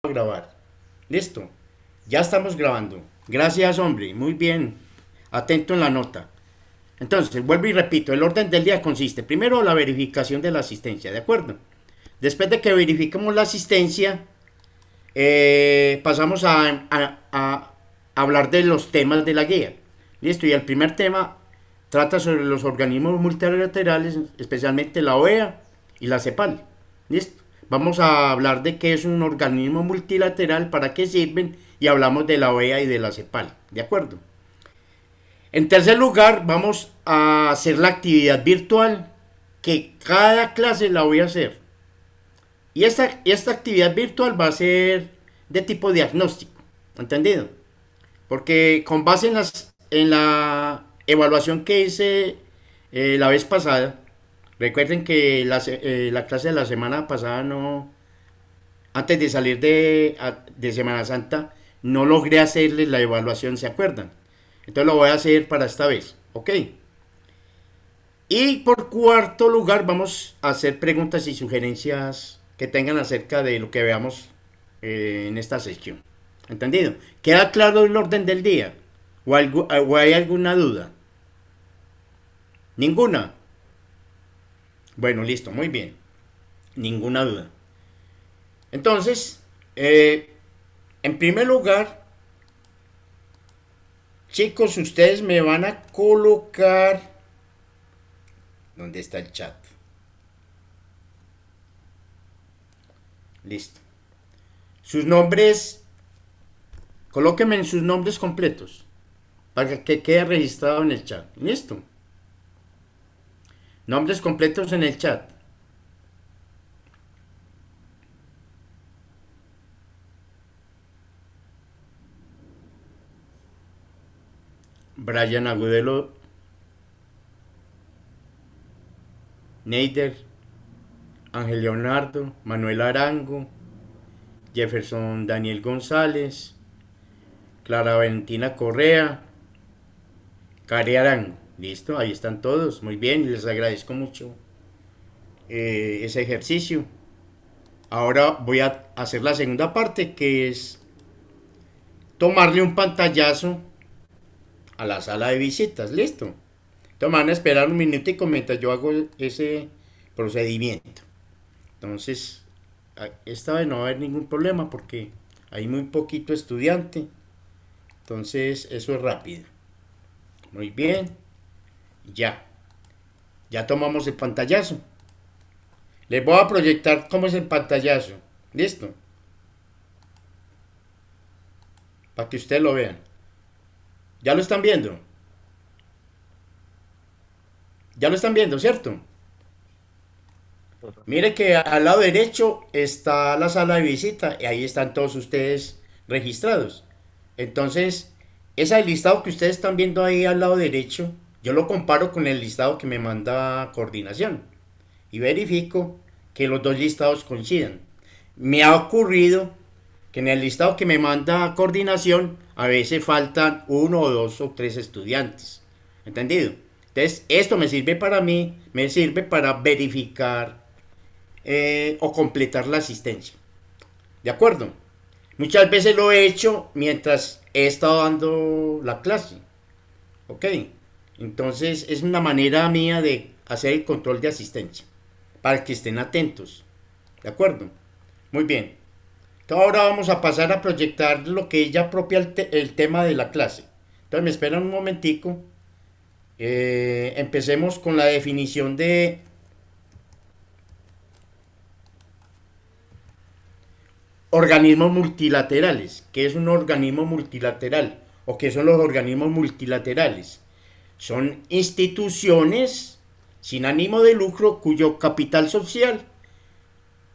a grabar. Listo. Ya estamos grabando. Gracias, hombre. Muy bien. Atento en la nota. Entonces, vuelvo y repito, el orden del día consiste primero la verificación de la asistencia, ¿de acuerdo? Después de que verifiquemos la asistencia, pasamos a hablar de los temas de la guía. Listo, y el primer tema trata sobre los organismos multilaterales, especialmente la OEA y la CEPAL. Listo. Vamos a hablar de qué es un organismo multilateral, para qué sirven y hablamos de la OEA y de la CEPAL. ¿De acuerdo? En tercer lugar, vamos a hacer la actividad virtual, que cada clase la voy a hacer. Y esta actividad virtual va a ser de tipo diagnóstico. ¿Entendido? Porque con base en la evaluación que hice la vez pasada, recuerden que la clase de la semana pasada no, antes de salir de Semana Santa, no logré hacerles la evaluación, ¿se acuerdan? Entonces lo voy a hacer para esta vez, ¿ok? Y por cuarto lugar vamos a hacer preguntas y sugerencias que tengan acerca de lo que veamos en esta sección. ¿Entendido? ¿Queda claro el orden del día? ¿O hay alguna duda? ¿Ninguna? Bueno, listo, muy bien. Ninguna duda. Entonces, en primer lugar, chicos, ustedes me van a colocar... ¿Dónde está el chat? Listo. Sus nombres, colóquenme en sus nombres completos para que quede registrado en el chat. Listo. Nombres completos en el chat. Brian Agudelo, Neider, Ángel Leonardo, Manuel Arango, Jefferson Daniel González, Clara Valentina Correa, Cari Arango. Listo, ahí están todos. Muy bien, les agradezco mucho ese ejercicio. Ahora voy a hacer la segunda parte, que es tomarle un pantallazo a la sala de visitas. Listo. Entonces van a esperar un minutico mientras yo hago ese procedimiento. Entonces, esta vez no va a haber ningún problema porque hay muy poquito estudiante. Entonces, eso es rápido. Muy bien. Ya. Ya tomamos el pantallazo. Les voy a proyectar cómo es el pantallazo. Listo. Para que ustedes lo vean. ¿Ya lo están viendo? ¿Ya lo están viendo, cierto? Mire que al lado derecho está la sala de visita y ahí están todos ustedes registrados. Entonces, ese listado que ustedes están viendo ahí al lado derecho, yo lo comparo con el listado que me manda coordinación y verifico que los dos listados coincidan. Me ha ocurrido que en el listado que me manda coordinación a veces faltan uno o dos o tres estudiantes. ¿Entendido? Entonces, esto me sirve para mí, me sirve para verificar o completar la asistencia. ¿De acuerdo? Muchas veces lo he hecho mientras he estado dando la clase. ¿Ok? Entonces es una manera mía de hacer el control de asistencia. Para que estén atentos. ¿De acuerdo? Muy bien. Entonces ahora vamos a pasar a proyectar lo que es ya propia el tema de la clase. Entonces me esperan un momentico. Empecemos con la definición de organismos multilaterales. ¿Qué es un organismo multilateral? ¿O qué son los organismos multilaterales? Son instituciones sin ánimo de lucro cuyo capital social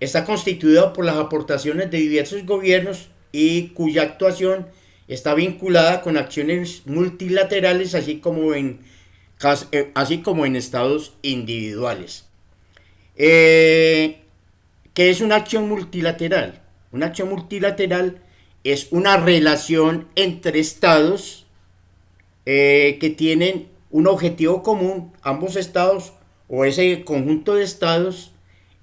está constituido por las aportaciones de diversos gobiernos y cuya actuación está vinculada con acciones multilaterales, así como en estados individuales. Eh, ¿Qué es una acción multilateral? Una acción multilateral es una relación entre estados que tienen un objetivo común, ambos estados o ese conjunto de estados,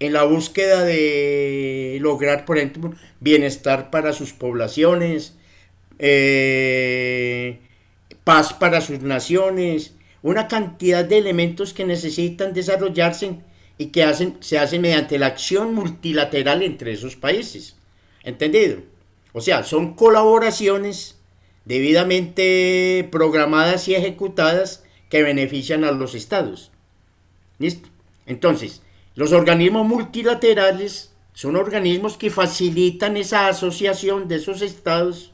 en la búsqueda de lograr, por ejemplo, bienestar para sus poblaciones, eh, paz para sus naciones, una cantidad de elementos que necesitan desarrollarse y que se hacen mediante la acción multilateral entre esos países. ¿Entendido? O sea, son colaboraciones debidamente programadas y ejecutadas que benefician a los estados. ¿Listo? Entonces, los organismos multilaterales son organismos que facilitan esa asociación de esos estados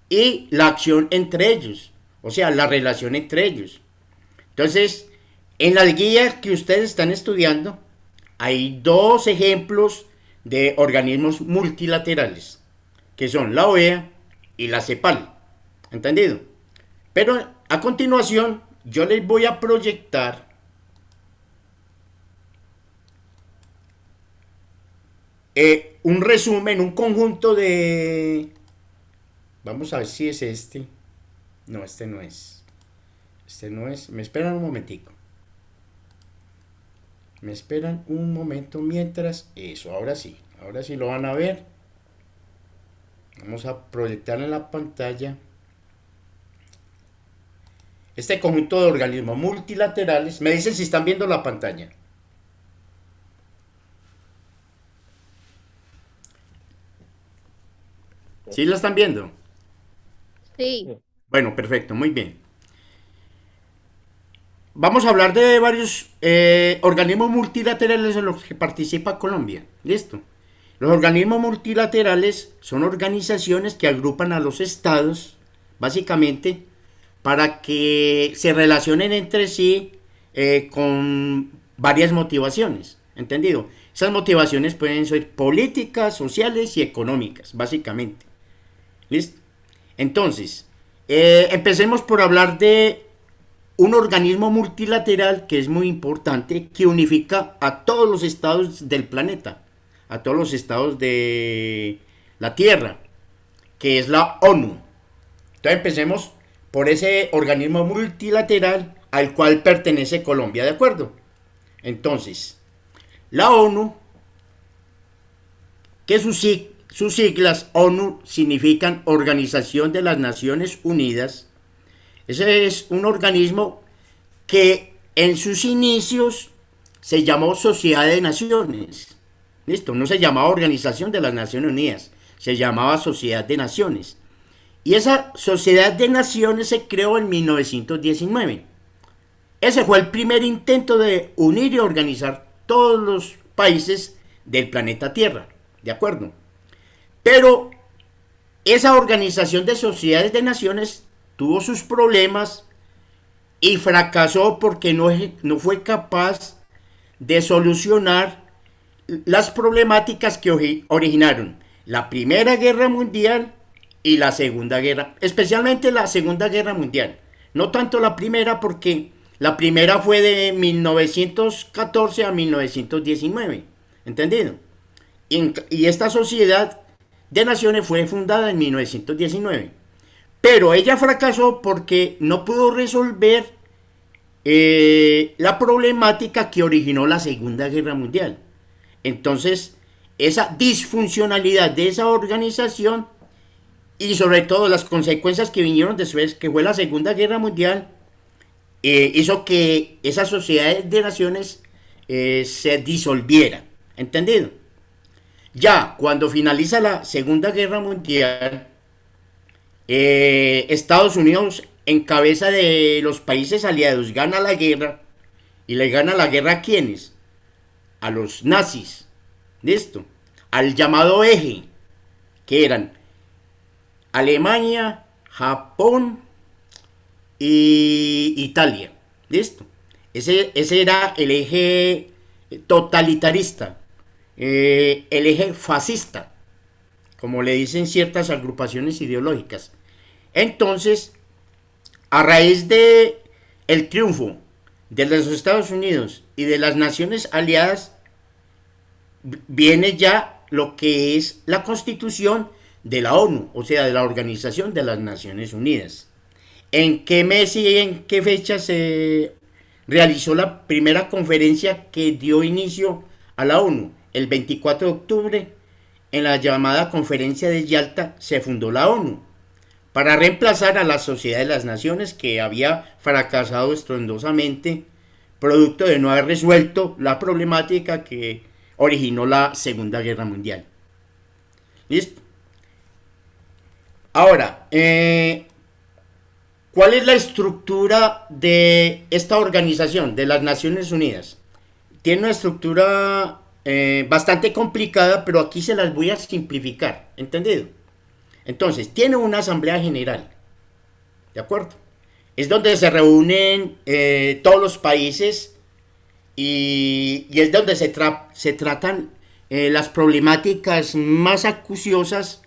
y la acción entre ellos, o sea, la relación entre ellos. Entonces, en las guías que ustedes están estudiando, hay dos ejemplos de organismos multilaterales, que son la OEA y la CEPAL. ¿Entendido? Pero a continuación, yo les voy a proyectar un resumen, un conjunto de... Vamos a ver si es este. No, este no es. Este no es. Me esperan un momentico. Me esperan un momento mientras... Eso, ahora sí. Ahora sí lo van a ver. Vamos a proyectar en la pantalla este conjunto de organismos multilaterales. Me dicen si están viendo la pantalla. ¿Sí la están viendo? Sí, Bueno, perfecto, muy bien. Vamos a hablar de varios organismos multilaterales en los que participa Colombia. Listo. Los organismos multilaterales son organizaciones que agrupan a los estados, básicamente, para que se relacionen entre sí con varias motivaciones. ¿Entendido? Esas motivaciones pueden ser políticas, sociales y económicas, básicamente. ¿Listo? Entonces, empecemos por hablar de un organismo multilateral que es muy importante, que unifica a todos los estados del planeta, a todos los estados de la Tierra, que es la ONU. Entonces empecemos por ese organismo multilateral al cual pertenece Colombia, ¿de acuerdo? Entonces, la ONU, que sus siglas ONU significan Organización de las Naciones Unidas. Ese es un organismo que en sus inicios se llamó Sociedad de Naciones. Listo, no se llamaba Organización de las Naciones Unidas, se llamaba Sociedad de Naciones. Y esa Sociedad de Naciones se creó en 1919. Ese fue el primer intento de unir y organizar todos los países del planeta Tierra. ¿De acuerdo? Pero esa organización de sociedades de naciones tuvo sus problemas y fracasó porque no fue capaz de solucionar las problemáticas que originaron la Primera Guerra Mundial y la Segunda Guerra, especialmente la Segunda Guerra Mundial. No tanto la primera, porque la primera fue de 1914 a 1919. ¿Entendido? Y esta sociedad de naciones fue fundada en 1919. Pero ella fracasó porque no pudo resolver la problemática que originó la Segunda Guerra Mundial. Entonces, esa disfuncionalidad de esa organización y sobre todo las consecuencias que vinieron después, que fue la Segunda Guerra Mundial, hizo que esa sociedad de naciones se disolviera. ¿Entendido? Ya cuando finaliza la Segunda Guerra Mundial, Estados Unidos, en cabeza de los países aliados, gana la guerra. ¿Y le gana la guerra a quiénes? A los nazis. ¿Listo? Al llamado eje, que eran Alemania, Japón y Italia. ¿Listo? Ese era el eje totalitarista, el eje fascista, como le dicen ciertas agrupaciones ideológicas. Entonces, a raíz de el triunfo de los Estados Unidos y de las naciones aliadas, viene ya lo que es la constitución de la ONU, o sea, de la Organización de las Naciones Unidas. ¿En qué mes y en qué fecha se realizó la primera conferencia que dio inicio a la ONU. El 24 de octubre, en la llamada Conferencia de Yalta, se fundó la ONU para reemplazar a la Sociedad de las Naciones, que había fracasado estruendosamente, producto de no haber resuelto la problemática que originó la Segunda Guerra Mundial. ¿Listo? Ahora, ¿cuál es la estructura de esta organización, de las Naciones Unidas? Tiene una estructura bastante complicada, pero aquí se las voy a simplificar, ¿entendido? Entonces, tiene una Asamblea General, ¿de acuerdo? Es donde se reúnen todos los países y es donde se tratan las problemáticas más acuciosas,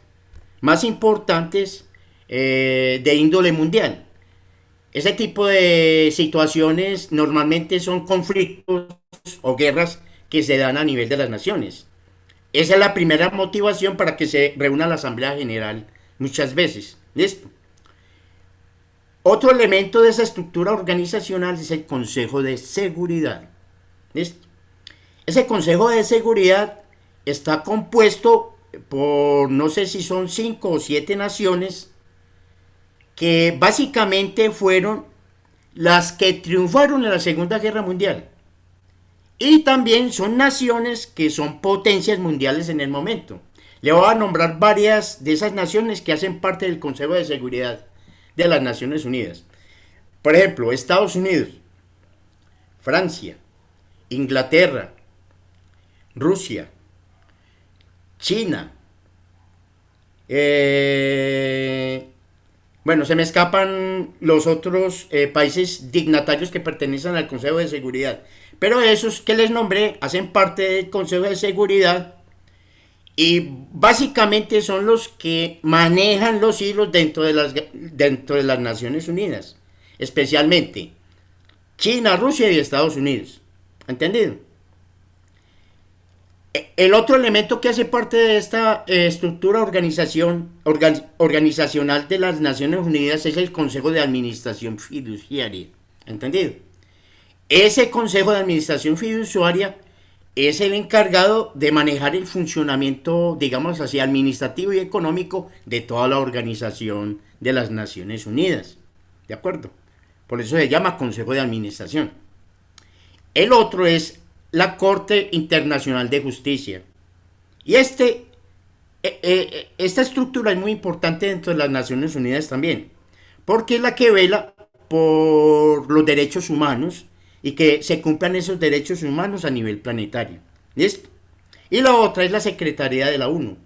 más importantes de índole mundial. Ese tipo de situaciones normalmente son conflictos o guerras que se dan a nivel de las naciones. Esa es la primera motivación para que se reúna la Asamblea General muchas veces. ¿Listo? Otro elemento de esa estructura organizacional es el Consejo de Seguridad. ¿Listo? Ese Consejo de Seguridad está compuesto por, no sé si son 5 o 7 naciones, que básicamente fueron las que triunfaron en la Segunda Guerra Mundial. Y también son naciones que son potencias mundiales en el momento. Le voy a nombrar varias de esas naciones que hacen parte del Consejo de Seguridad de las Naciones Unidas. Por ejemplo, Estados Unidos, Francia, Inglaterra, Rusia, China, bueno, se me escapan los otros países dignatarios que pertenecen al Consejo de Seguridad. Pero esos que les nombré hacen parte del Consejo de Seguridad y básicamente son los que manejan los hilos dentro de las Naciones Unidas. Especialmente China, Rusia y Estados Unidos. ¿Entendido? El otro elemento que hace parte de esta estructura organizacional de las Naciones Unidas es el Consejo de Administración Fiduciaria. ¿Entendido? Ese Consejo de Administración Fiduciaria es el encargado de manejar el funcionamiento, digamos así, administrativo y económico de toda la organización de las Naciones Unidas. ¿De acuerdo? Por eso se llama Consejo de Administración. El otro es la Corte Internacional de Justicia. Y esta estructura es muy importante dentro de las Naciones Unidas también, porque es la que vela por los derechos humanos y que se cumplan esos derechos humanos a nivel planetario. ¿Listo? Y la otra es la Secretaría de la ONU,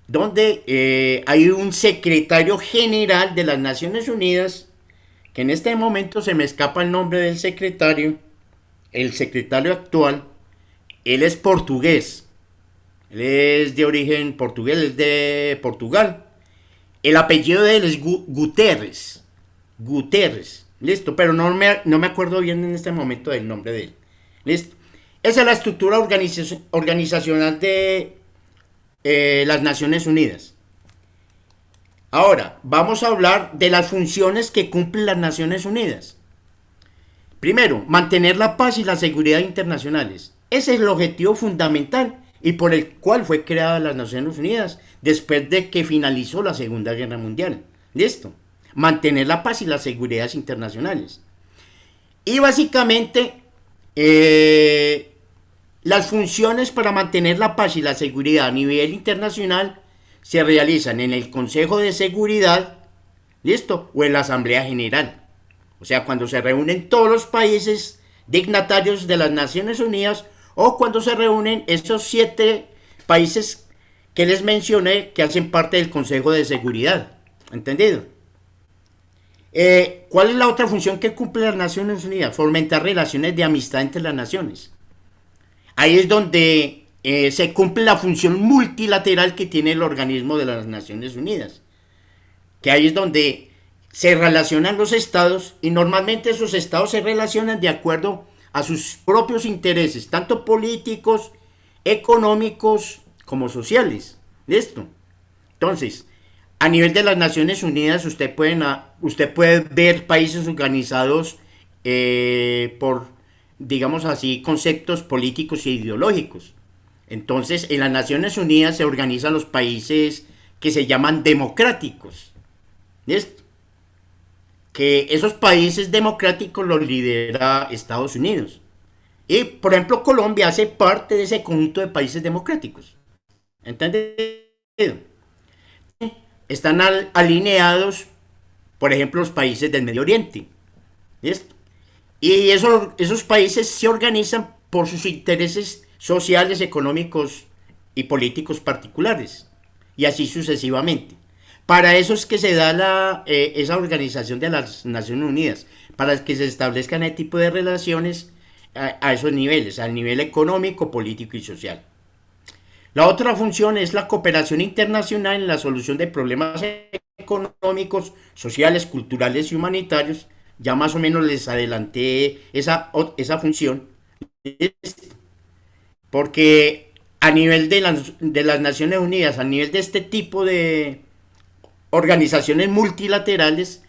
donde hay un secretario general de las Naciones Unidas, que en este momento se me escapa el nombre del secretario, el secretario actual. Él es portugués, él es de origen portugués, es de Portugal. El apellido de él es Guterres. Listo, pero no me acuerdo bien en este momento del nombre de él. Listo. Esa es la estructura organizacional de las Naciones Unidas. Ahora, vamos a hablar de las funciones que cumplen las Naciones Unidas. Primero, mantener la paz y la seguridad internacionales. Ese es el objetivo fundamental y por el cual fue creada las Naciones Unidas después de que finalizó la Segunda Guerra Mundial. ¿Listo? Mantener la paz y las seguridades internacionales. Y básicamente, las funciones para mantener la paz y la seguridad a nivel internacional se realizan en el Consejo de Seguridad, ¿listo? O en la Asamblea General. O sea, cuando se reúnen todos los países dignatarios de las Naciones Unidas o cuando se reúnen esos 7 países que les mencioné que hacen parte del Consejo de Seguridad. ¿Entendido? ¿Cuál es la otra función que cumple las Naciones Unidas? Fomentar relaciones de amistad entre las naciones. Ahí es donde se cumple la función multilateral que tiene el organismo de las Naciones Unidas. Que ahí es donde se relacionan los estados y normalmente esos estados se relacionan de acuerdo a sus propios intereses, tanto políticos, económicos como sociales. ¿Listo? Entonces, a nivel de las Naciones Unidas usted puede ver países organizados por digamos así, conceptos políticos e ideológicos. Entonces, en las Naciones Unidas se organizan los países que se llaman democráticos. ¿Listo? Que esos países democráticos los lidera Estados Unidos. Y, por ejemplo, Colombia hace parte de ese conjunto de países democráticos. ¿Entendido? Están alineados, por ejemplo, los países del Medio Oriente. ¿Listo? Y esos países se organizan por sus intereses sociales, económicos y políticos particulares. Y así sucesivamente. Para eso es que se da esa organización de las Naciones Unidas, para que se establezcan ese tipo de relaciones a esos niveles, al nivel económico, político y social. La otra función es la cooperación internacional en la solución de problemas económicos, sociales, culturales y humanitarios. Ya más o menos les adelanté esa función, porque a nivel de las Naciones Unidas, a nivel de este tipo de organizaciones multilaterales,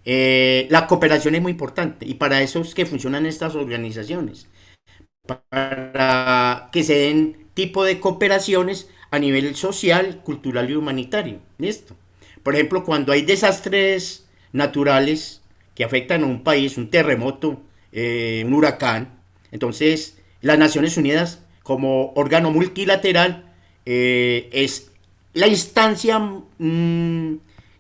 la cooperación es muy importante y para eso es que funcionan estas organizaciones, para que se den tipo de cooperaciones a nivel social, cultural y humanitario. ¿Listo? Por ejemplo, cuando hay desastres naturales que afectan a un país, un terremoto, un huracán, entonces las Naciones Unidas como órgano multilateral es la instancia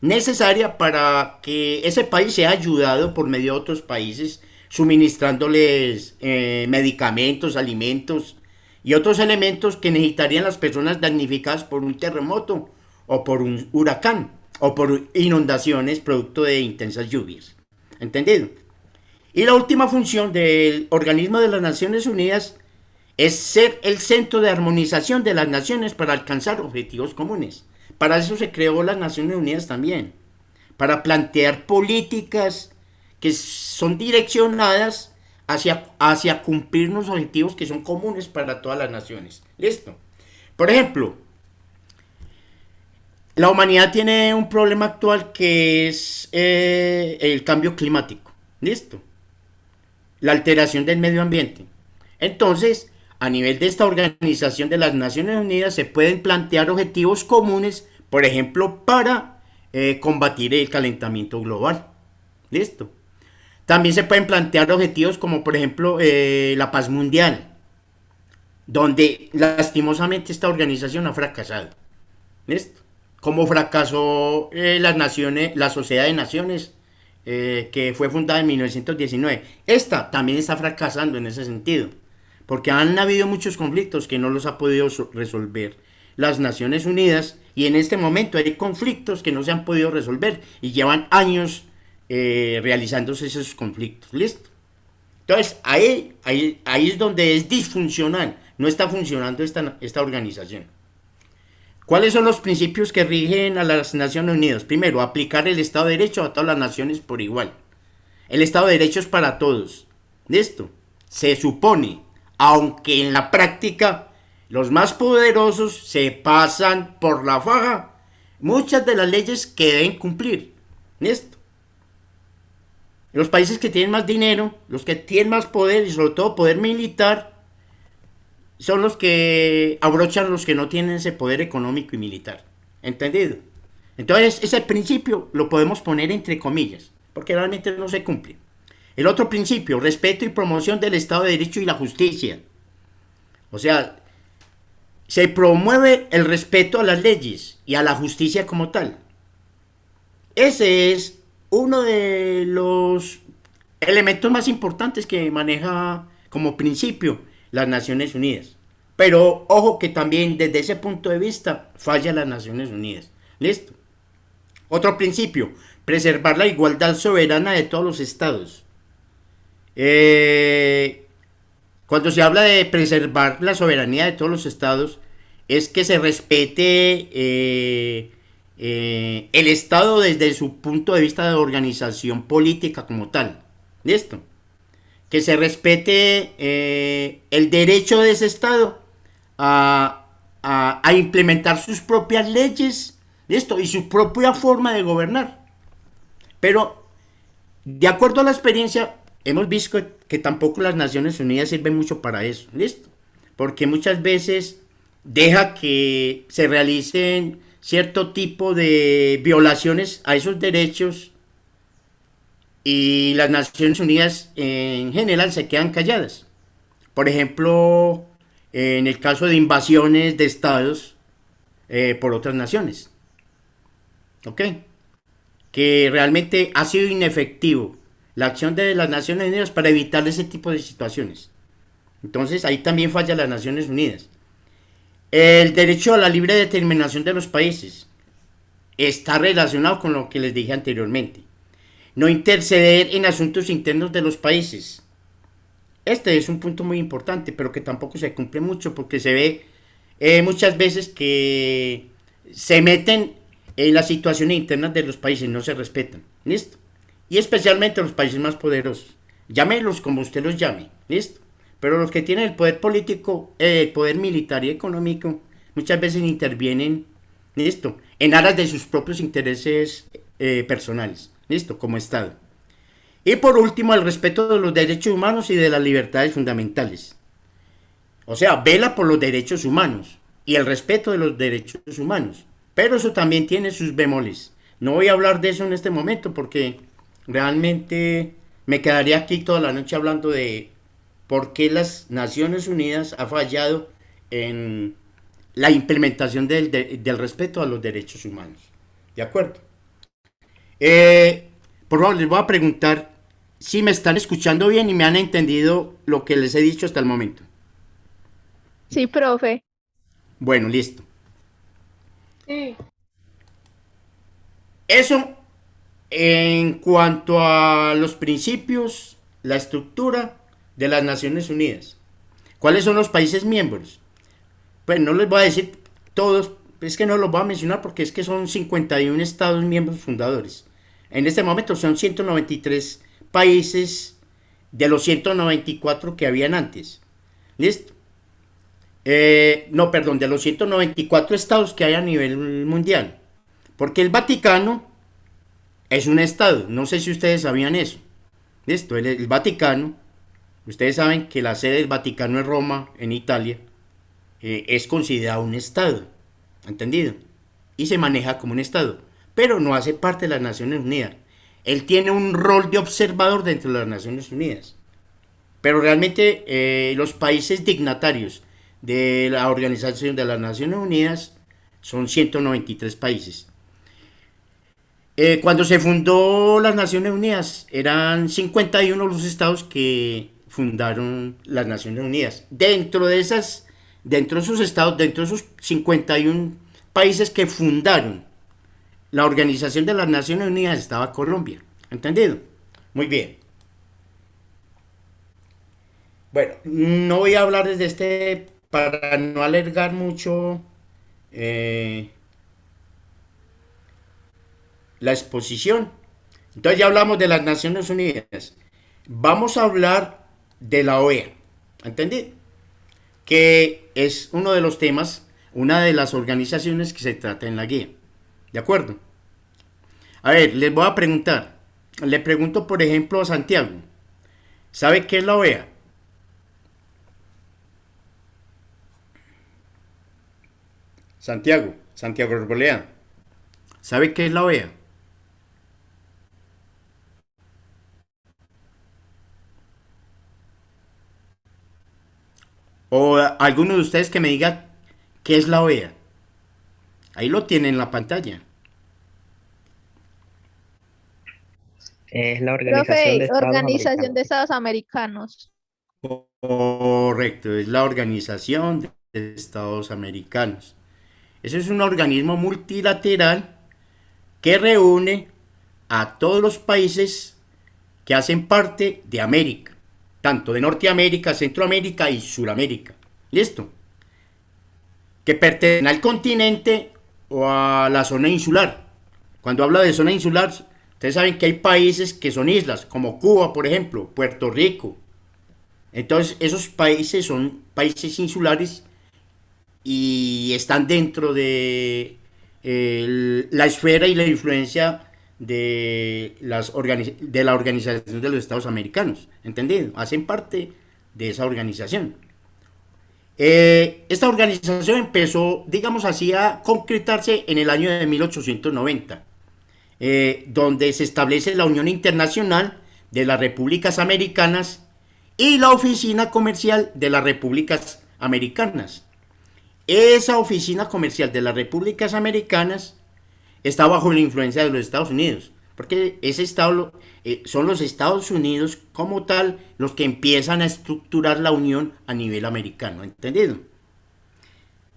necesaria para que ese país sea ayudado por medio de otros países, suministrándoles medicamentos, alimentos y otros elementos que necesitarían las personas damnificadas por un terremoto o por un huracán o por inundaciones producto de intensas lluvias. ¿Entendido? Y la última función del organismo de las Naciones Unidas es ser el centro de armonización de las naciones para alcanzar objetivos comunes. Para eso se creó las Naciones Unidas también, para plantear políticas que son direccionadas hacia cumplir unos objetivos que son comunes para todas las naciones. ¿Listo? Por ejemplo, la humanidad tiene un problema actual que es el cambio climático. ¿Listo? La alteración del medio ambiente. Entonces, a nivel de esta organización de las Naciones Unidas se pueden plantear objetivos comunes, por ejemplo, para combatir el calentamiento global. ¿Listo? También se pueden plantear objetivos como, por ejemplo, la paz mundial, donde lastimosamente esta organización ha fracasado. ¿Listo? Como fracasó la Sociedad de Naciones, que fue fundada en 1919. Esta también está fracasando en ese sentido, porque han habido muchos conflictos que no los ha podido resolver las Naciones Unidas, y en este momento hay conflictos que no se han podido resolver y llevan años realizándose esos conflictos. ¿Listo? Entonces ahí es donde es disfuncional, no está funcionando esta organización. ¿Cuáles son los principios que rigen a las Naciones Unidas? Primero, aplicar el Estado de Derecho a todas las naciones por igual. El Estado de Derecho es para todos. ¿Listo? Se supone, aunque en la práctica los más poderosos se pasan por la faja muchas de las leyes que deben cumplir. ¿Listo? Los países que tienen más dinero, los que tienen más poder y sobre todo poder militar, son los que abrochan los que no tienen ese poder económico y militar. ¿Entendido? Entonces ese principio lo podemos poner entre comillas, porque realmente no se cumple. El otro principio, respeto y promoción del Estado de Derecho y la justicia. O sea, se promueve el respeto a las leyes y a la justicia como tal. Ese es uno de los elementos más importantes que maneja como principio las Naciones Unidas. Pero ojo que también desde ese punto de vista falla las Naciones Unidas. ¿Listo? Otro principio, preservar la igualdad soberana de todos los estados. Cuando se habla de preservar la soberanía de todos los estados, es que se respete el estado desde su punto de vista de organización política como tal. ¿Listo? Que se respete el derecho de ese estado a implementar sus propias leyes, ¿listo? Y su propia forma de gobernar. Pero, de acuerdo a la experiencia, hemos visto que tampoco las Naciones Unidas sirven mucho para eso, ¿listo? Porque muchas veces deja que se realicen cierto tipo de violaciones a esos derechos y las Naciones Unidas en general se quedan calladas. Por ejemplo, en el caso de invasiones de estados por otras naciones, ¿ok? Que realmente ha sido inefectivo la acción de las Naciones Unidas para evitar ese tipo de situaciones. Entonces ahí también falla las Naciones Unidas. El derecho a la libre determinación de los países está relacionado con lo que les dije anteriormente. No interceder en asuntos internos de los países. Este es un punto muy importante, pero que tampoco se cumple mucho porque se ve muchas veces que se meten en las situaciones internas de los países, no se respetan. ¿Listo? Y especialmente los países más poderosos. Llámelos como usted los llame. ¿Listo? Pero los que tienen el poder político, el poder militar y económico, muchas veces intervienen, ¿listo? En aras de sus propios intereses personales, ¿listo? Como Estado. Y por último, el respeto de los derechos humanos y de las libertades fundamentales. O sea, vela por los derechos humanos y el respeto de los derechos humanos. Pero eso también tiene sus bemoles. No voy a hablar de eso en este momento porque realmente me quedaría aquí toda la noche hablando de por qué las Naciones Unidas ha fallado en la implementación del respeto a los derechos humanos. ¿De acuerdo? Por favor, les voy a preguntar si me están escuchando bien y me han entendido lo que les he dicho hasta el momento. Sí, profe. Bueno, listo. Sí. Eso en cuanto a los principios, la estructura de las Naciones Unidas. ¿Cuáles son los países miembros? Pues no les voy a decir todos, es que no los voy a mencionar porque es que son 51 estados miembros fundadores. En este momento son 193 países de los 194 que habían antes. ¿Listo? No, perdón, de los 194 estados que hay a nivel mundial. Porque el Vaticano es un estado, no sé si ustedes sabían eso. ¿Listo? El Vaticano, ustedes saben que la sede del Vaticano es Roma, en Italia, es considerado un estado, ¿entendido? Y se maneja como un estado, pero no hace parte de las Naciones Unidas. Él tiene un rol de observador dentro de las Naciones Unidas. Pero realmente los países dignatarios de la Organización de las Naciones Unidas son 193 países. Cuando se fundó las Naciones Unidas, eran 51 los estados que fundaron las Naciones Unidas. Dentro de esos estados, dentro de esos 51 países que fundaron la Organización de las Naciones Unidas, estaba Colombia. ¿Entendido? Muy bien. Bueno, no voy a hablar desde para no alargar mucho eh, la exposición. Entonces ya hablamos de las Naciones Unidas. Vamos a hablar de la OEA. ¿Entendí? Que es uno de los temas, una de las organizaciones que se trata en la guía. ¿De acuerdo? A ver, les voy a preguntar. Le pregunto, por ejemplo, a Santiago. ¿Sabe qué es la OEA? Santiago Arboleda. ¿Sabe qué es la OEA? O alguno de ustedes que me diga qué es la OEA. Ahí lo tienen en la pantalla. Es la Organización de Profe, Estados Organización Americanos. de Estados Americanos. Correcto, es la Organización de Estados Americanos. Eso es un organismo multilateral que reúne a todos los países que hacen parte de América, tanto de Norteamérica, Centroamérica y Suramérica. ¿Listo? Que pertenecen al continente o a la zona insular. Cuando habla de zona insular, ustedes saben que hay países que son islas, como Cuba, por ejemplo, Puerto Rico. Entonces, esos países son países insulares y están dentro de la esfera y la influencia de la Organización de los Estados Americanos, ¿entendido? Hacen parte de esa organización. Esta organización empezó, digamos así, a concretarse en el año de 1890, donde se establece la Unión Internacional de las Repúblicas Americanas y la Oficina Comercial de las Repúblicas Americanas. Esa Oficina Comercial de las Repúblicas Americanas está bajo la influencia de los Estados Unidos, porque son los Estados Unidos como tal los que empiezan a estructurar la unión a nivel americano, ¿entendido?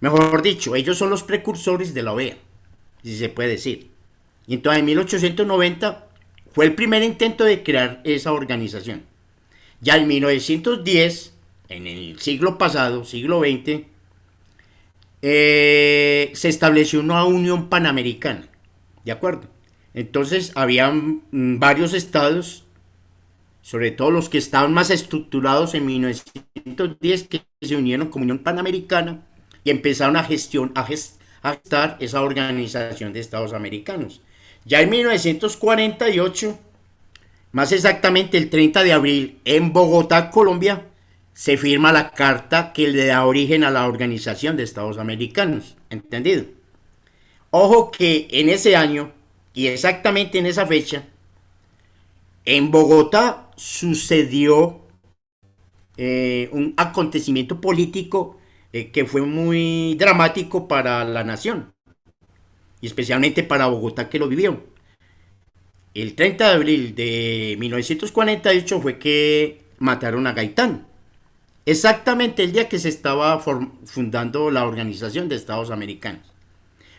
Mejor dicho, ellos son los precursores de la OEA, si se puede decir. Y entonces en 1890 fue el primer intento de crear esa organización. Ya en 1910, en el siglo pasado, siglo XX, se estableció una unión panamericana, ¿de acuerdo? Entonces habían varios estados, sobre todo los que estaban más estructurados en 1910, que se unieron como Unión Panamericana y empezaron a gestar esa organización de estados americanos. Ya en 1948, más exactamente el 30 de abril, en Bogotá, Colombia, se firma la carta que le da origen a la Organización de Estados Americanos, ¿entendido? Ojo que en ese año, y exactamente en esa fecha, en Bogotá sucedió un acontecimiento político que fue muy dramático para la nación, y especialmente para Bogotá, que lo vivió. El 30 de abril de 1948 fue que mataron a Gaitán, exactamente el día que se estaba fundando la Organización de Estados Americanos.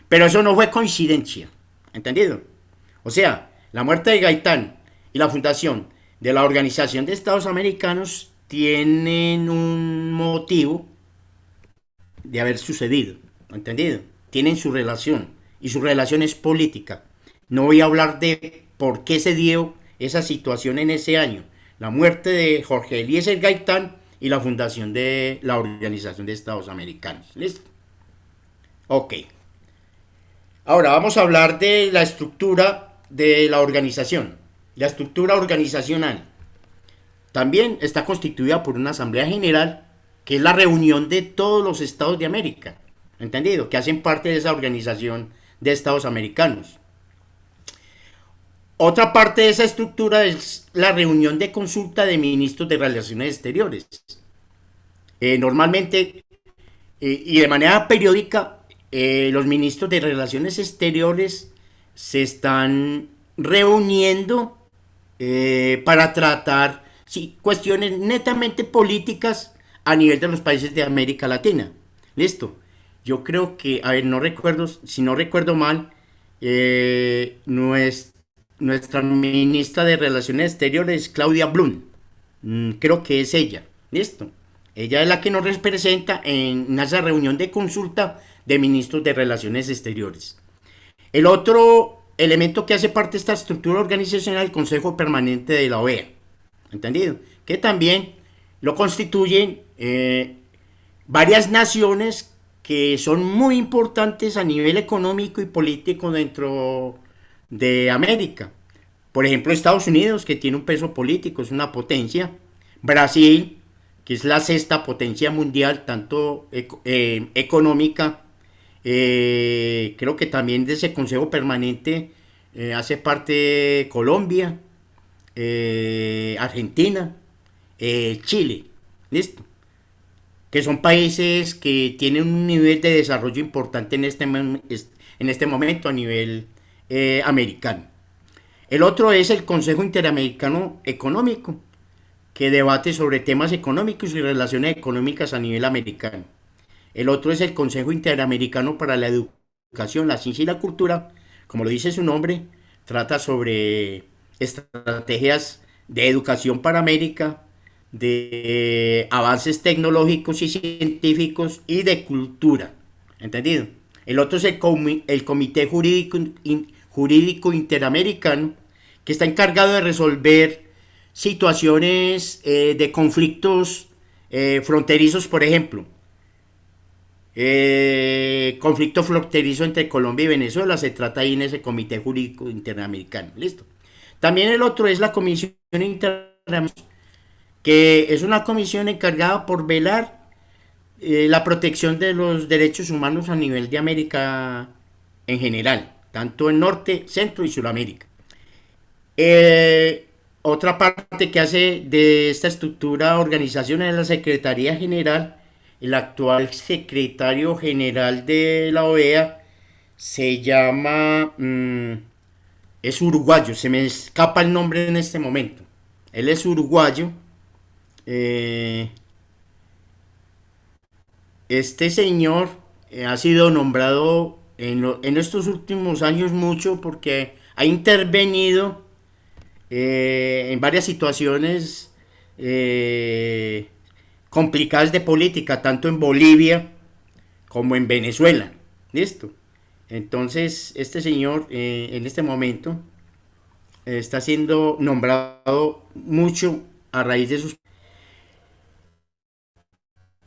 Pero eso no fue coincidencia, ¿entendido? O sea, la muerte de Gaitán y la fundación de la Organización de Estados Americanos tienen un motivo de haber sucedido, ¿entendido? Tienen su relación, y su relación es política. No voy a hablar de por qué se dio esa situación en ese año, la muerte de Jorge Eliezer Gaitán y la fundación de la Organización de Estados Americanos. ¿Listo? Ok. Ahora vamos a hablar de la estructura de la organización. La estructura organizacional también está constituida por una Asamblea General, que es la reunión de todos los estados de América, ¿entendido? Que hacen parte de esa Organización de Estados Americanos. Otra parte de esa estructura es la reunión de consulta de ministros de Relaciones Exteriores. Normalmente y de manera periódica, los ministros de Relaciones Exteriores se están reuniendo para tratar cuestiones netamente políticas a nivel de los países de América Latina. Listo. Yo creo que, a ver, si no recuerdo mal, nuestra ministra de Relaciones Exteriores es Claudia Blum. Creo que es ella. Listo. Ella es la que nos representa en esa reunión de consulta de ministros de Relaciones Exteriores. El otro elemento que hace parte de esta estructura organizacional es el Consejo Permanente de la OEA. ¿Entendido? Que también lo constituyen varias naciones que son muy importantes a nivel económico y político dentro de América. Por ejemplo, Estados Unidos, que tiene un peso político, es una potencia. Brasil, que es la sexta potencia mundial, tanto económica. Creo que también de ese Consejo Permanente hace parte Colombia, Argentina, Chile. Listo. Que son países que tienen un nivel de desarrollo importante en este momento a nivel americano. El otro es el Consejo Interamericano Económico, que debate sobre temas económicos y relaciones económicas a nivel americano. El otro es el Consejo Interamericano para la Educación, la Ciencia y la Cultura. Como lo dice su nombre, trata sobre estrategias de educación para América, de avances tecnológicos y científicos y de cultura. ¿Entendido? El otro es el Comité Jurídico Interamericano, que está encargado de resolver situaciones de conflictos fronterizos, por ejemplo. conflicto fronterizo entre Colombia y Venezuela, se trata ahí en ese Comité Jurídico Interamericano. Listo. También el otro es la Comisión Interamericana, que es una comisión encargada por velar la protección de los derechos humanos a nivel de América en general, tanto en Norte, Centro y Suramérica. Otra parte que hace de esta estructura organización es la Secretaría General. El actual secretario general de la OEA se llama, es uruguayo, se me escapa el nombre en este momento. Él es uruguayo. Eh, este señor ha sido nombrado en estos últimos años mucho porque ha intervenido en varias situaciones complicadas de política, tanto en Bolivia como en Venezuela. ¿Listo? Entonces, este señor en este momento está siendo nombrado mucho a raíz de sus...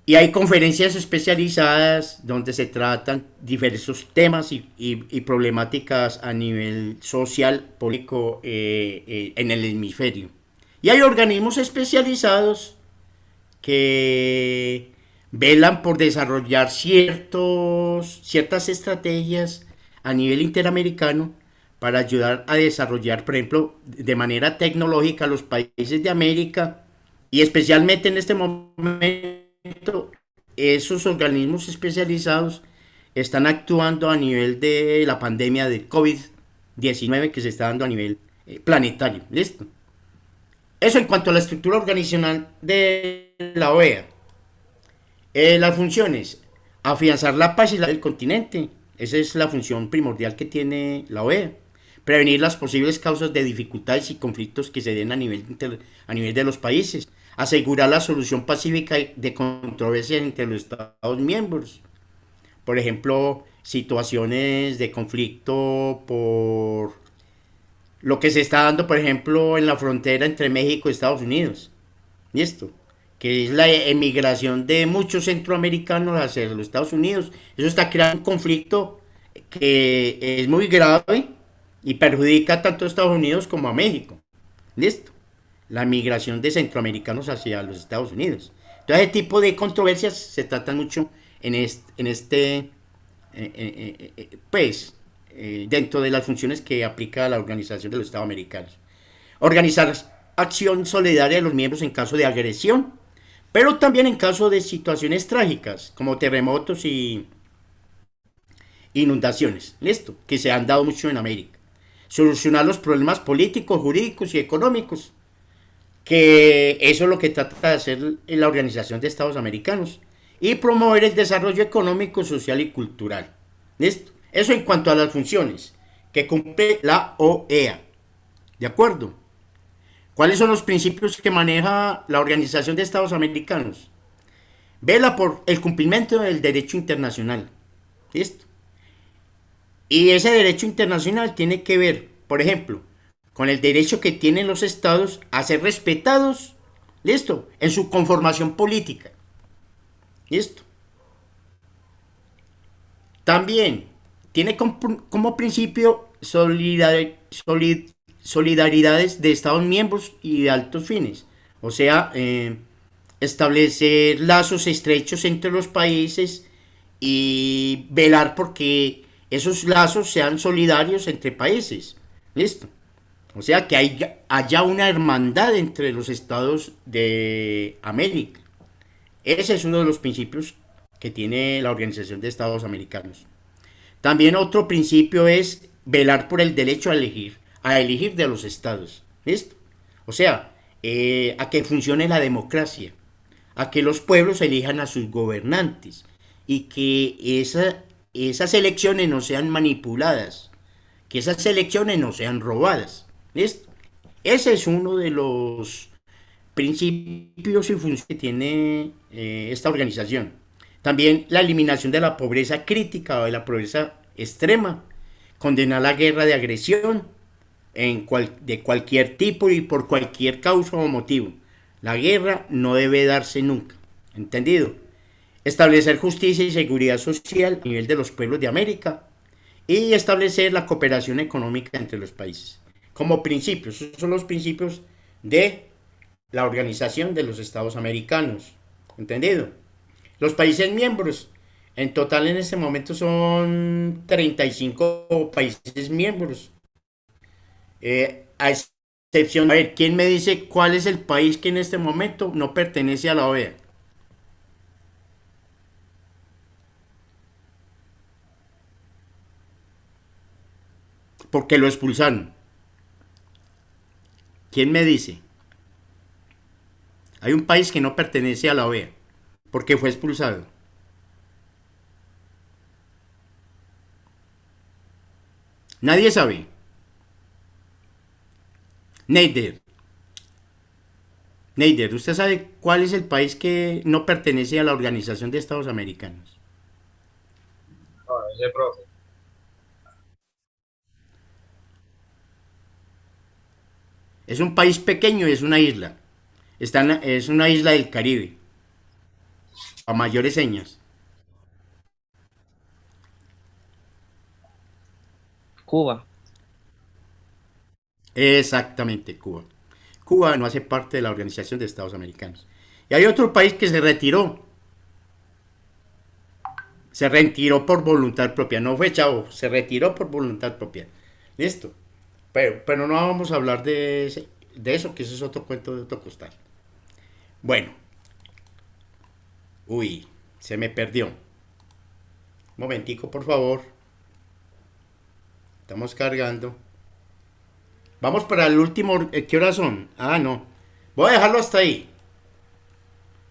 Y hay conferencias especializadas donde se tratan diversos temas y problemáticas a nivel social, político en el hemisferio. Y hay organismos especializados que velan por desarrollar ciertas estrategias a nivel interamericano para ayudar a desarrollar, por ejemplo, de manera tecnológica los países de América y especialmente en este momento esos organismos especializados están actuando a nivel de la pandemia del COVID-19 que se está dando a nivel planetario. ¿Listo? Eso en cuanto a la estructura organizacional de la OEA. Las funciones, afianzar la paz y la del continente. Esa es la función primordial que tiene la OEA. Prevenir las posibles causas de dificultades y conflictos que se den a nivel de los países. Asegurar la solución pacífica de controversias entre los Estados miembros. Por ejemplo, situaciones de conflicto por lo que se está dando, por ejemplo, en la frontera entre México y Estados Unidos. ¿Listo? Que es la emigración de muchos centroamericanos hacia los Estados Unidos. Eso está creando un conflicto que es muy grave y perjudica tanto a Estados Unidos como a México. ¿Listo? La migración de centroamericanos hacia los Estados Unidos. Entonces, ese tipo de controversias se tratan mucho dentro de las funciones que aplica la Organización de los Estados Americanos. Organizar acción solidaria de los miembros en caso de agresión, pero también en caso de situaciones trágicas, como terremotos y inundaciones, ¿listo? Que se han dado mucho en América. Solucionar los problemas políticos, jurídicos y económicos, que eso es lo que trata de hacer la Organización de Estados Americanos, y promover el desarrollo económico, social y cultural. ¿Listo? Eso en cuanto a las funciones que cumple la OEA. ¿De acuerdo? ¿Cuáles son los principios que maneja la Organización de Estados Americanos? Vela por el cumplimiento del derecho internacional. ¿Listo? Y ese derecho internacional tiene que ver, por ejemplo, con el derecho que tienen los estados a ser respetados, ¿listo? En su conformación política. ¿Listo? También tiene como principio solidaridades de estados miembros y de altos fines. O sea, establecer lazos estrechos entre los países y velar porque esos lazos sean solidarios entre países. ¿Listo? O sea, que haya una hermandad entre los estados de América. Ese es uno de los principios que tiene la Organización de Estados Americanos. También otro principio es velar por el derecho a elegir de los estados. ¿Listo? O sea, a que funcione la democracia, a que los pueblos elijan a sus gobernantes y que esas elecciones no sean manipuladas, que esas elecciones no sean robadas. ¿Listo? Ese es uno de los principios y funciones que tiene esta organización. También la eliminación de la pobreza crítica o de la pobreza extrema, condenar la guerra de agresión de cualquier tipo y por cualquier causa o motivo. La guerra no debe darse nunca, ¿entendido? establecer justicia y seguridad social a nivel de los pueblos de América y establecer la cooperación económica entre los países. Como principios, esos son los principios de la Organización de los Estados Americanos. ¿Entendido? Los países miembros, en total en este momento son 35 países miembros. A excepción, a ver, ¿quién me dice cuál es el país que en este momento no pertenece a la OEA? Porque lo expulsaron. ¿Quién me dice? Hay un país que no pertenece a la OEA porque fue expulsado. Nadie sabe. Neider. Neider, ¿usted sabe cuál es el país que no pertenece a la Organización de Estados Americanos? No, ese profe. Es un país pequeño y es una isla. Es una isla del Caribe. A mayores señas. Cuba. Exactamente, Cuba. Cuba no hace parte de la Organización de Estados Americanos. Y hay otro país que se retiró. Se retiró por voluntad propia. No fue chavo, se retiró por voluntad propia. Listo. Pero no vamos a hablar de eso, que eso es otro cuento de otro costal. Bueno. Uy, se me perdió. Un momentico, por favor. Estamos cargando. Vamos para el último. ¿Qué horas son? Ah, no. Voy a dejarlo hasta ahí.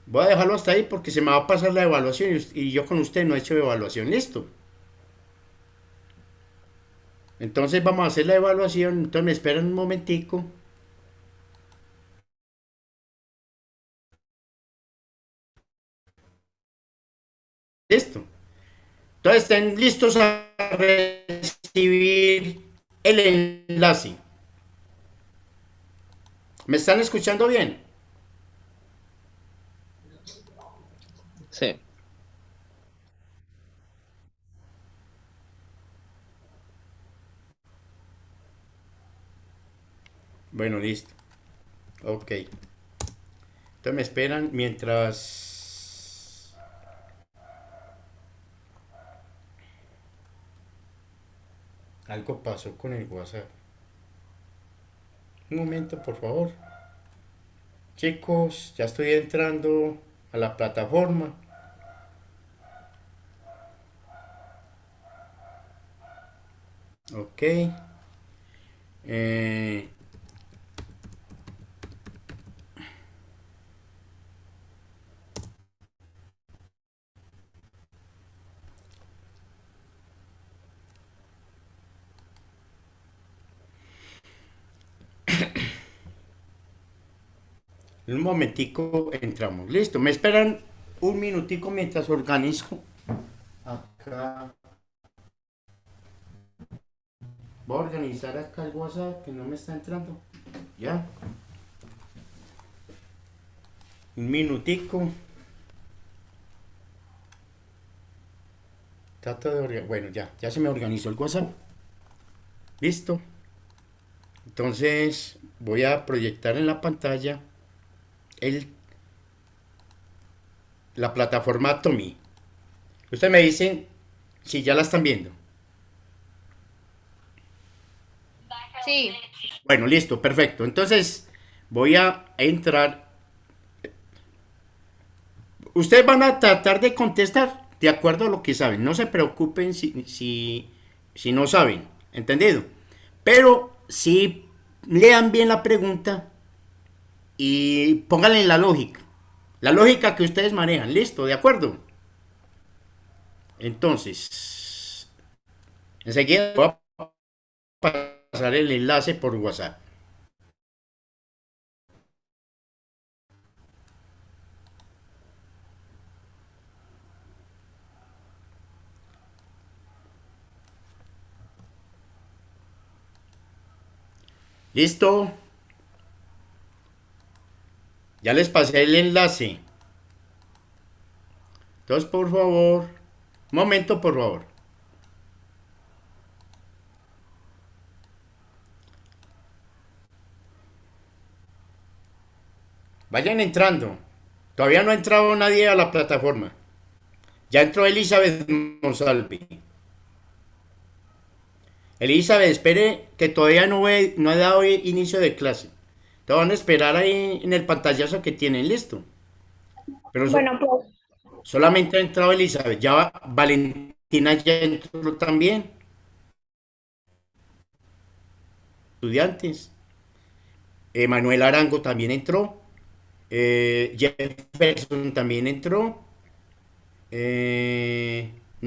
Voy a dejarlo hasta ahí porque se me va a pasar la evaluación y yo con usted no he hecho evaluación. Listo. Entonces vamos a hacer la evaluación. Entonces me esperan un momentico. Listo. Entonces estén listos a recibir el enlace. ¿Me están escuchando bien? Sí. Bueno, listo. Ok. Entonces me esperan mientras... Algo pasó con el WhatsApp. Un momento, por favor. Chicos, ya estoy entrando a la plataforma. Ok. Eh, en un momentico entramos. Listo. Me esperan un minutico mientras organizo. Acá. Voy a organizar acá el WhatsApp que no me está entrando. Ya. Un minutico. Trato de organizar. Bueno, ya se me organizó el WhatsApp. Listo. Entonces voy a proyectar en la pantalla el, la plataforma Tommy. Ustedes me dicen si ya la están viendo. Sí. Bueno, listo, perfecto. Entonces voy a entrar. Ustedes van a tratar de contestar de acuerdo a lo que saben. No se preocupen si no saben. ¿Entendido? Pero si lean bien la pregunta y pónganle la lógica. La lógica que ustedes manejan. Listo, ¿de acuerdo? Entonces, enseguida voy a pasar el enlace por WhatsApp. ¿Listo? Ya les pasé el enlace. Entonces, por favor, un momento, por favor. Vayan entrando. Todavía no ha entrado nadie a la plataforma. Ya entró Elizabeth Monsalve. Elizabeth, espere que todavía no he dado inicio de clase. Te van a esperar ahí en el pantallazo que tienen listo. Pero Bueno, pues, solamente ha entrado Elizabeth. Ya Valentina ya entró también. Estudiantes. Manuel Arango también entró. Jefferson también entró.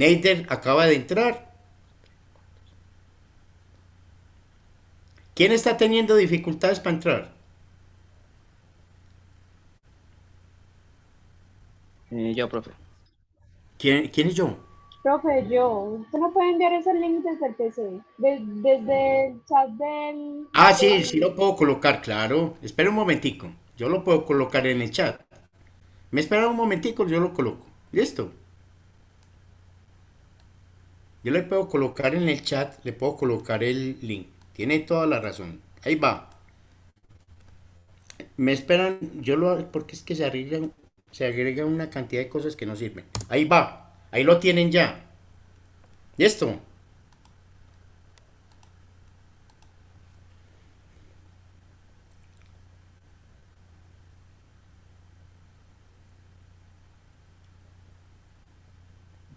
Neider acaba de entrar. ¿Quién está teniendo dificultades para entrar? Yo, profe. ¿Quién es yo? Profe, usted no puede enviar ese link desde el PC, desde el chat Ah, sí, sí lo puedo colocar, claro. Espera un momentico. Yo lo puedo colocar en el chat. Me espera un momentico, yo lo coloco. Listo. Yo le puedo colocar en el chat, le puedo colocar el link. Tiene toda la razón. Ahí va. Me esperan, porque es que se agrega una cantidad de cosas que no sirven. Ahí va. Ahí lo tienen ya. Listo.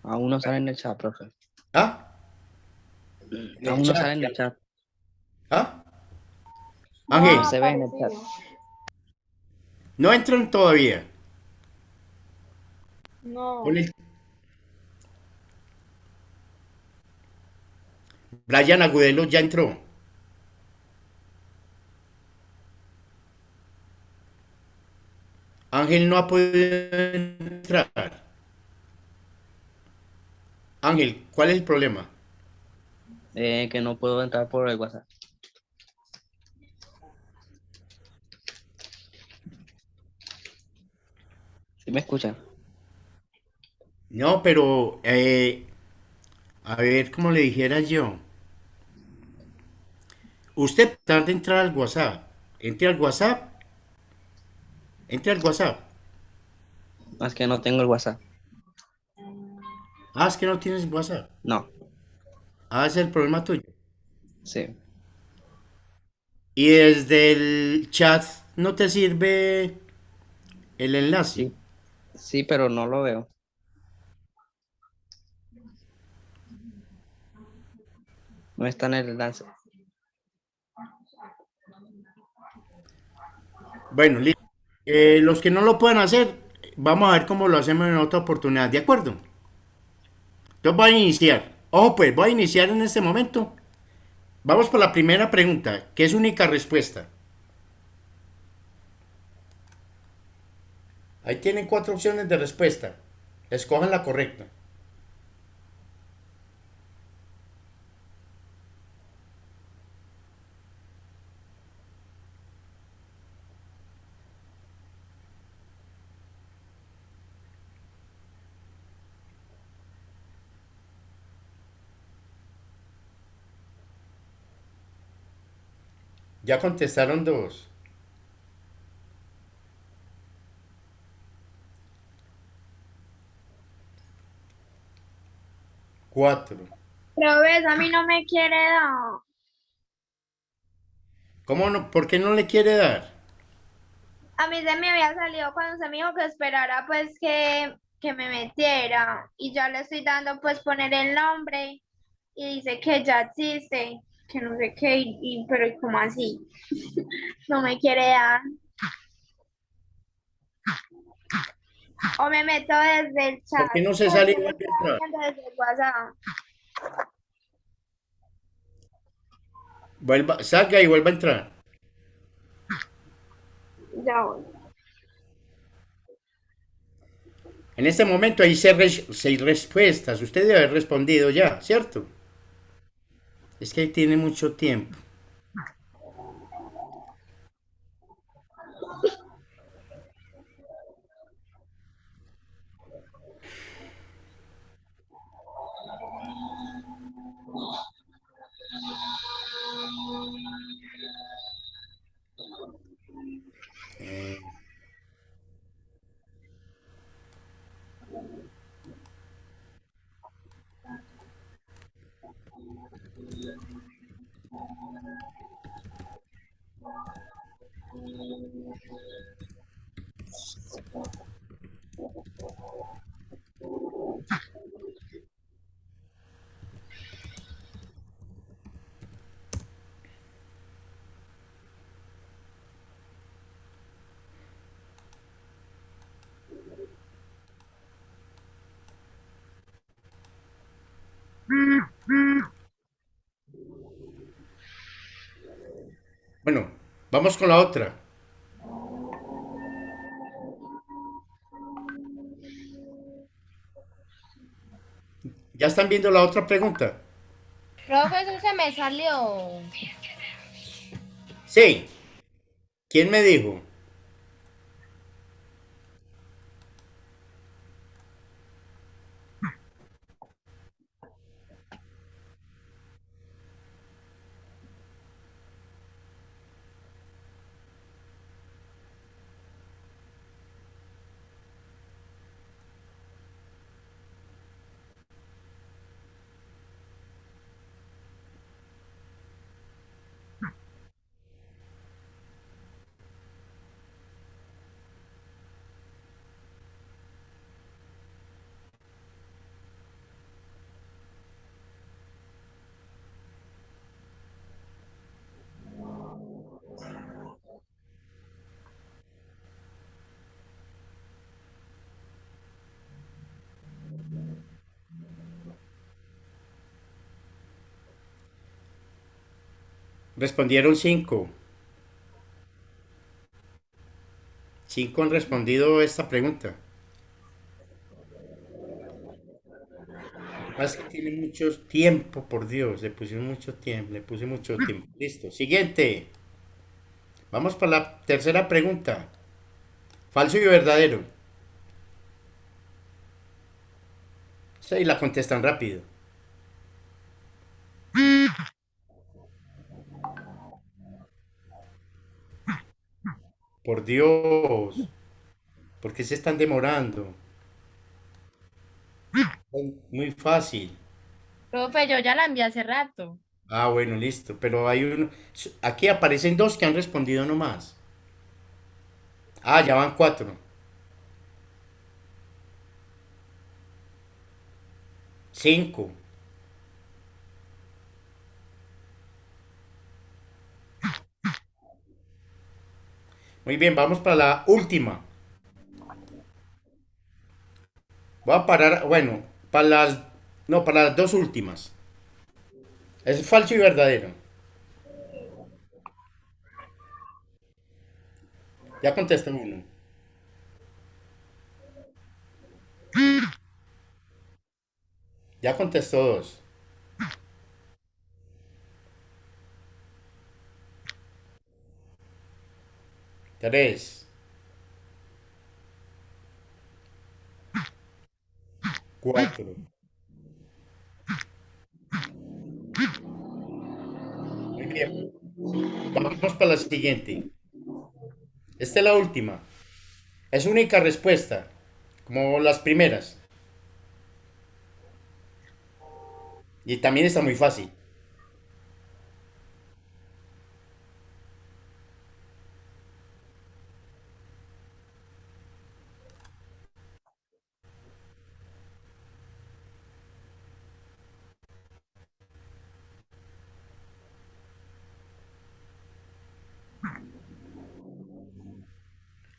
Aún no sale en el chat, profe. ¿Ah? En el Aún no chat. sale en el chat. ¿Ah? no No Ángel, ha se ve en el chat. aparecido. no entran todavía. Con No, el Brian Agudelo ya entró. Ángel no ha podido entrar. Ángel, ¿cuál es el problema? Que no puedo entrar por el WhatsApp. ¿Sí me escuchan? No, pero a ver, cómo le dijera yo. Usted tarda de entrar al WhatsApp. Entre al WhatsApp. Entre al WhatsApp. Más que no tengo el WhatsApp. Ah, es que no tienes WhatsApp. No, Ah, ese es el problema tuyo. sí. Y desde el chat no te sirve el enlace. Sí, sí, pero no lo veo. No está en el enlace. Bueno, listo. Los que no lo pueden hacer, vamos a ver cómo lo hacemos en otra oportunidad. ¿De acuerdo? Entonces voy a iniciar. Ojo, pues voy a iniciar en este momento. Vamos por la primera pregunta, que es única respuesta. Ahí tienen cuatro opciones de respuesta. Escojan la correcta. Ya contestaron dos. Cuatro. pero ves, a mí no me quiere dar. ¿Cómo no? ¿Por qué no le quiere dar? A mí se me había salido cuando se me dijo que esperara pues que me metiera y ya le estoy dando pues poner el nombre y dice que ya existe, que no sé qué, pero ¿y cómo así? No me quiere dar. O me meto desde el ¿Por qué chat, no se pues sale yo y lo vuelve a estaba entrar? viendo desde el WhatsApp. Salga y vuelva a entrar. Ya voy. En este momento hay seis respuestas. Usted debe haber respondido ya, ¿cierto? Es que ahí tiene mucho tiempo. Bueno, vamos con la otra. ¿Ya están viendo la otra pregunta? Profe, eso se me salió. Sí. ¿Quién me dijo? Respondieron cinco. Cinco han respondido esta pregunta. Lo que pasa es que tiene mucho tiempo, por Dios. Le puse mucho tiempo. Le puse mucho tiempo. Listo. Siguiente. Vamos para la tercera pregunta. Falso y verdadero. Sí, la contestan rápido. Por Dios. ¿Por qué se están demorando? Muy fácil. Profe, yo ya la envié hace rato. Ah, bueno, listo. Pero hay uno. Aquí aparecen dos que han respondido nomás. Ah, ya van cuatro. Cinco. Muy bien, vamos para la última. Voy a parar, bueno, para las, no, para las dos últimas. Es falso y verdadero. Ya contestó uno. Ya contestó dos. Tres. Cuatro. Muy bien. Vamos para la siguiente. Esta es la última. Es única respuesta, como las primeras. Y también está muy fácil.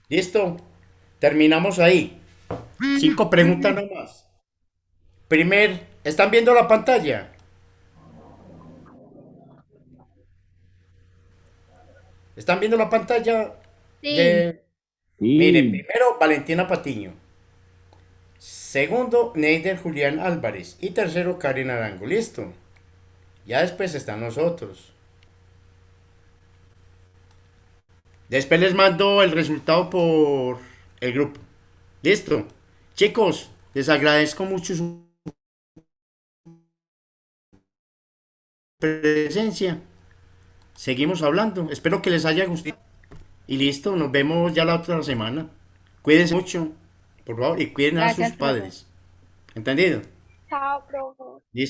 ¿Listo? Terminamos ahí. Cinco preguntas nomás. ¿Están viendo la pantalla? ¿Están viendo la pantalla Sí. de... Miren, Sí. primero Valentina Patiño. Segundo, Neider Julián Álvarez. Y tercero, Karen Arango. Listo. Ya después están nosotros. Después les mando el resultado por el grupo. Listo. Chicos, les agradezco mucho su presencia. Seguimos hablando. Espero que les haya gustado. Y listo, nos vemos ya la otra semana. Cuídense mucho, por favor, y cuiden a sus Gracias, profe. padres. ¿Entendido? Chao, profe. Listo.